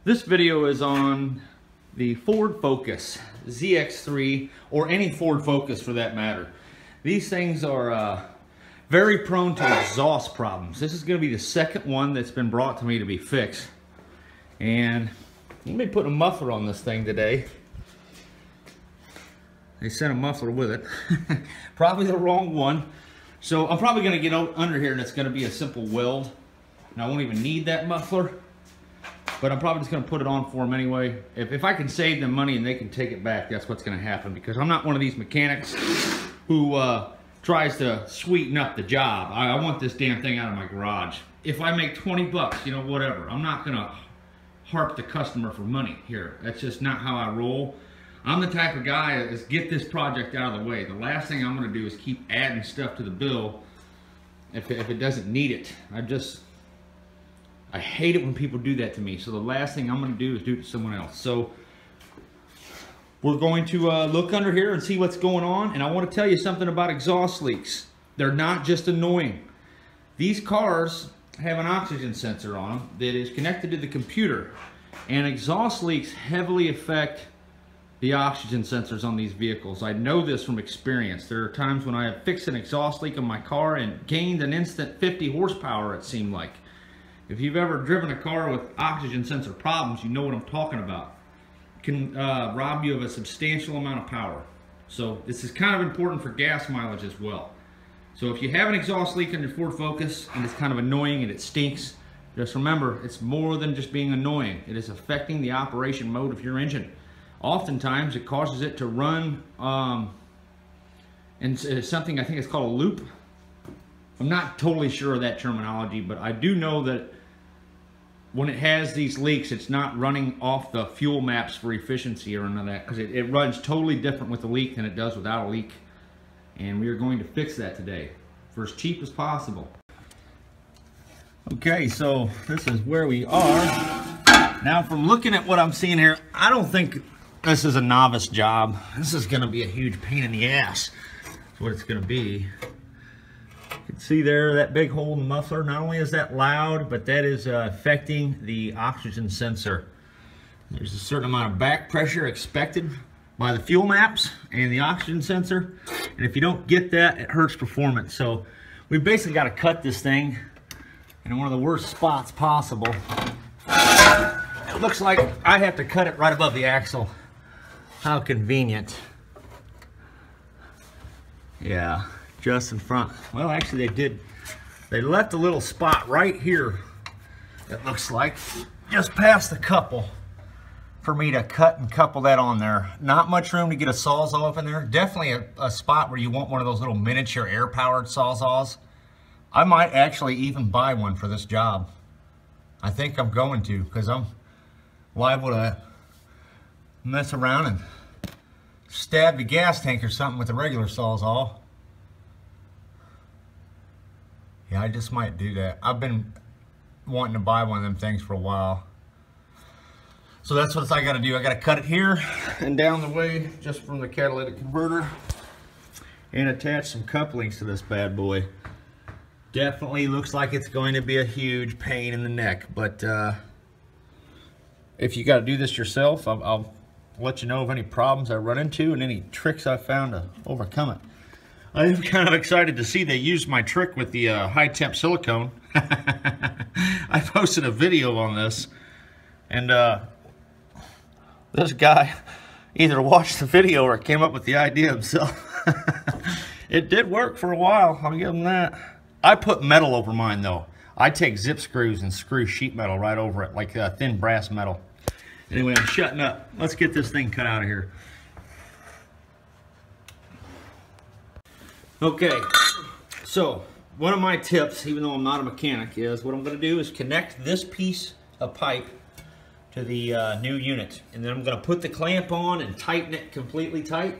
This video is on the Ford Focus ZX3, or any Ford Focus for that matter. These things are very prone to exhaust problems. This is going to be the second one that's been brought to me to be fixed. And let me put a muffler on this thing today. They sent a muffler with it. Probably the wrong one. So I'm probably going to get under here and it's going to be a simple weld. And I won't even need that muffler. But I'm probably just going to put it on for them anyway. If I can save them money and they can take it back, that's what's going to happen. Because I'm not one of these mechanics who tries to sweeten up the job. I want this damn thing out of my garage. If I make 20 bucks, you know, whatever. I'm not going to harp the customer for money here. That's just not how I roll. I'm the type of guy that is get this project out of the way. The last thing I'm going to do is keep adding stuff to the bill if it doesn't need it. I hate it when people do that to me. So the last thing I'm going to do is do it to someone else. So we're going to look under here and see what's going on. And I want to tell you something about exhaust leaks. They're not just annoying. These cars have an oxygen sensor on them that is connected to the computer. And exhaust leaks heavily affect the oxygen sensors on these vehicles. I know this from experience. There are times when I have fixed an exhaust leak in my car and gained an instant 50 horsepower, it seemed like. If you've ever driven a car with oxygen sensor problems, you know what I'm talking about. It can rob you of a substantial amount of power. So this is kind of important for gas mileage as well. So if you have an exhaust leak in your Ford Focus and it's kind of annoying and it stinks, just remember it's more than just being annoying. It is affecting the operation mode of your engine. Oftentimes it causes it to run in something, I think it's called a loop. I'm not totally sure of that terminology, but I do know that when it has these leaks, it's not running off the fuel maps for efficiency or none of that, because it runs totally different with a leak than it does without a leak. And we are going to fix that today for as cheap as possible. Okay, so this is where we are. Now from looking at what I'm seeing here, I don't think this is a novice job. This is going to be a huge pain in the ass. That's what it's going to be. You can see there that big hole in the muffler. Not only is that loud, but that is affecting the oxygen sensor. There's a certain amount of back pressure expected by the fuel maps and the oxygen sensor. And if you don't get that, it hurts performance. So we basically got to cut this thing in one of the worst spots possible. It looks like I have to cut it right above the axle. How convenient. Yeah. Just in front. Well, actually they left a little spot right here, it looks like, just past the couple for me to cut and couple that on there. Not much room to get a Sawzall up in there. Definitely a spot where you want one of those little miniature air-powered Sawzalls. I might actually even buy one for this job. I think I'm going to, because I'm liable to mess around and stab the gas tank or something with a regular Sawzall. Yeah, I just might do that. I've been wanting to buy one of them things for a while. So that's what I got to do. I got to cut it here and down the way just from the catalytic converter and attach some couplings to this bad boy. Definitely looks like it's going to be a huge pain in the neck, but if you got to do this yourself, I'll let you know of any problems I run into and any tricks I found to overcome it. I'm kind of excited to see they used my trick with the high temp silicone. I posted a video on this, and this guy either watched the video or came up with the idea himself. It did work for a while, I'll give him that. I put metal over mine though. I take zip screws and screw sheet metal right over it, like thin brass metal. Anyway, I'm shutting up. Let's get this thing cut out of here. Okay, so one of my tips, even though I'm not a mechanic, is what I'm going to do is connect this piece of pipe to the new unit. And then I'm going to put the clamp on and tighten it completely tight.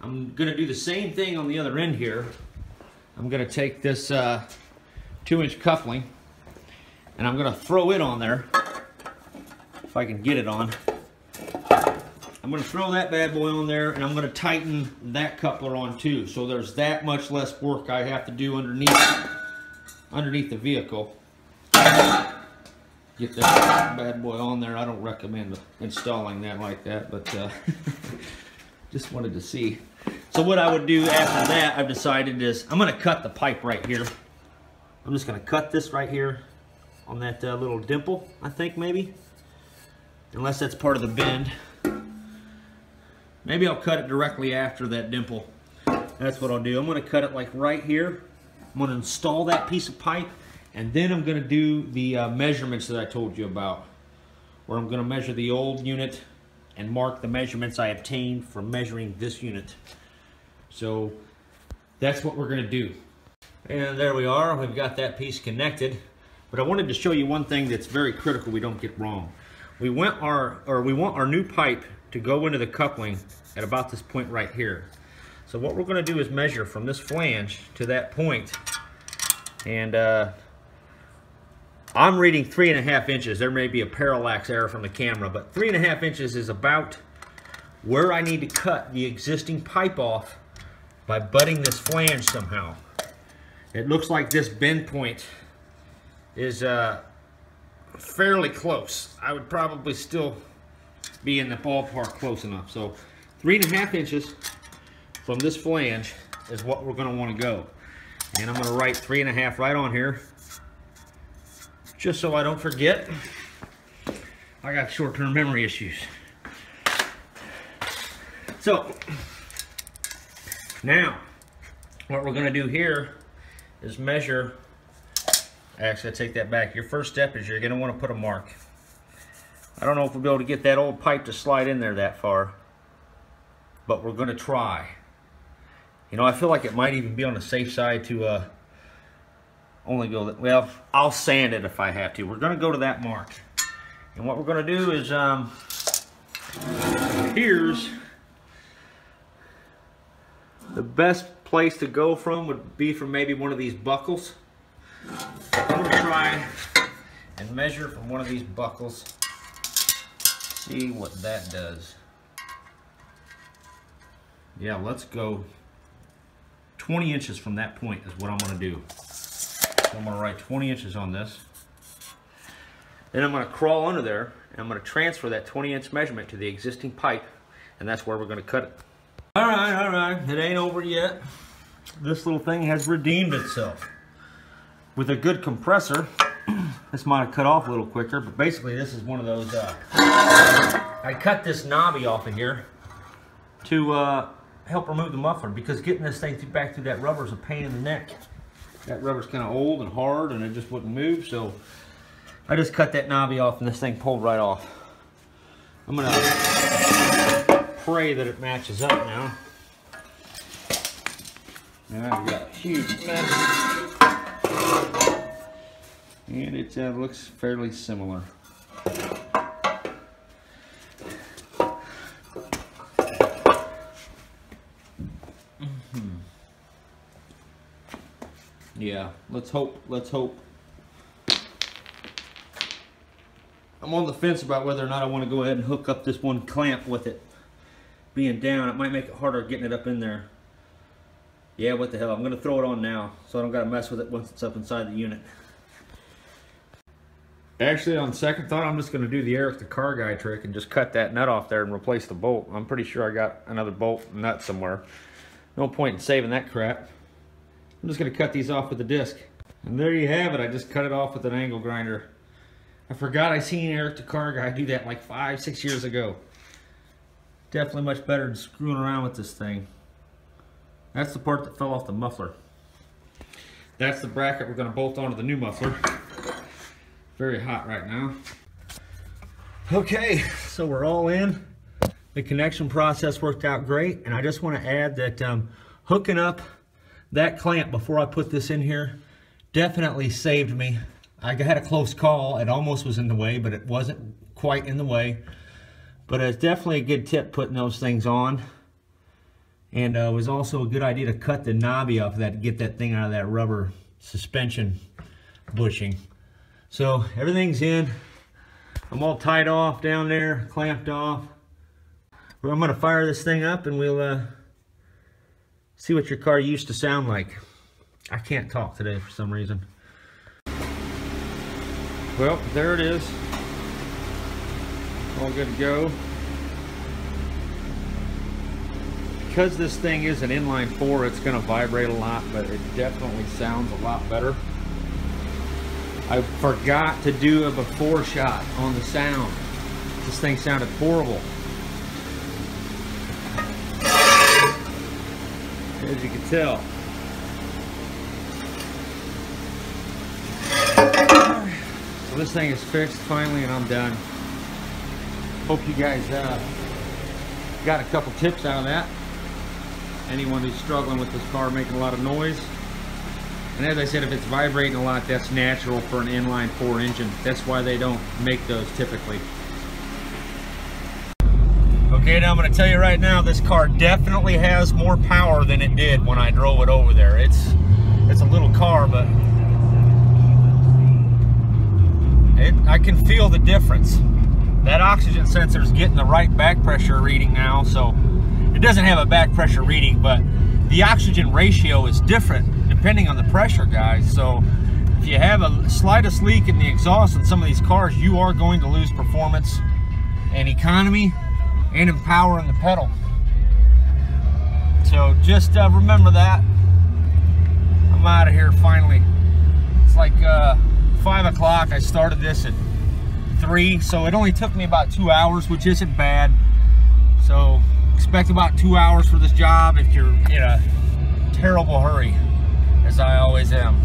I'm going to do the same thing on the other end here. I'm going to take this 2-inch coupling and I'm going to throw it on there, if I can get it on. I'm going to throw that bad boy on there and I'm going to tighten that coupler on too. So there's that much less work I have to do underneath the vehicle. get that bad boy on there. I don't recommend installing that like that, but just wanted to see. So what I would do after that, I've decided is I'm going to cut the pipe right here. I'm just going to cut this right here on that little dimple, I think maybe. Unless that's part of the bend. Maybe I'll cut it directly after that dimple. That's what I'll do. I'm going to cut it like right here. I'm going to install that piece of pipe, and then I'm going to do the measurements that I told you about, where I'm going to measure the old unit and mark the measurements I obtained from measuring this unit. So that's what we're going to do. And there we are. We've got that piece connected. But I wanted to show you one thing that's very critical we don't get wrong. We want our new pipe to go into the coupling at about this point right here. So what we're going to do is measure from this flange to that point. And I'm reading 3.5 inches. There may be a parallax error from the camera, but 3.5 inches is about where I need to cut the existing pipe off by butting this flange somehow. It looks like this bend point is fairly close. I would probably still be in the ballpark close enough. So 3.5 inches from this flange is what we're going to want to go. And I'm going to write 3.5 right on here, just so I don't forget. I got short-term memory issues. So now what we're going to do here is measure. Actually, I take that back. Your first step is you're going to want to put a mark. I don't know if we'll be able to get that old pipe to slide in there that far, but we're going to try. You know, I feel like it might even be on the safe side to only go that. Well, I'll sand it if I have to. We're going to go to that mark, and what we're going to do is here's the best place to go from would be from maybe one of these buckles. I'm going to try and measure from one of these buckles, see what that does. Yeah, let's go 20 inches from that point is what I'm going to do. So I'm going to write 20 inches on this. Then I'm going to crawl under there, and I'm going to transfer that 20-inch measurement to the existing pipe, and that's where we're going to cut it. All right, it ain't over yet. This little thing has redeemed itself. With a good compressor, this might have cut off a little quicker, but basically this is one of those, I cut this knobby off of here to help remove the muffler, because getting this thing back through that rubber is a pain in the neck. That rubber's kind of old and hard and it just wouldn't move, so I just cut that knobby off and this thing pulled right off. I'm going to pray that it matches up now. Now I've got a huge mess. And it looks fairly similar. Yeah, let's hope. I'm on the fence about whether or not I want to go ahead and hook up this one clamp with it being down. It might make it harder getting it up in there. Yeah, what the hell, I'm going to throw it on now so I don't got to mess with it once it's up inside the unit. Actually, on second thought, I'm just going to do the Eric the Car Guy trick and just cut that nut off there and replace the bolt. I'm pretty sure I got another bolt nut somewhere. No point in saving that crap. I'm just going to cut these off with a disc. And there you have it. I just cut it off with an angle grinder. I forgot I seen Eric the Car Guy do that like 5-6 years ago. Definitely much better than screwing around with this thing. That's the part that fell off the muffler. That's the bracket we're going to bolt onto the new muffler. Very hot right now. Okay, so we're all in. The connection process worked out great, and I just want to add that hooking up that clamp before I put this in here definitely saved me. I had a close call. It almost was in the way, but it wasn't quite in the way. But it's definitely a good tip putting those things on. And it was also a good idea to cut the knobby off of that to get that thing out of that rubber suspension bushing. So everything's in. I'm all tied off down there, clamped off. Well, I'm going to fire this thing up and we'll see what your car used to sound like. I can't talk today for some reason. Well, there it is. All good to go. Because this thing is an inline 4, it's going to vibrate a lot, but it definitely sounds a lot better. I forgot to do a before shot on the sound. This thing sounded horrible. As you can tell. So this thing is fixed finally, and I'm done. Hope you guys got a couple tips out of that. Anyone who's struggling with this car making a lot of noise. And as I said, if it's vibrating a lot, that's natural for an inline 4 engine. That's why they don't make those typically. Okay, now I'm going to tell you right now, this car definitely has more power than it did when I drove it over there. It's a little car, but I can feel the difference. That oxygen sensor is getting the right back pressure reading now, so it doesn't have a back pressure reading, but the oxygen ratio is different depending on the pressure, guys. So if you have a slightest leak in the exhaust in some of these cars, you are going to lose performance and economy and in power in the pedal. So just remember that. I'm out of here finally. It's like 5 o'clock. I started this at 3, so it only took me about 2 hours, which isn't bad. So expect about 2 hours for this job if you're in a terrible hurry, as I always am.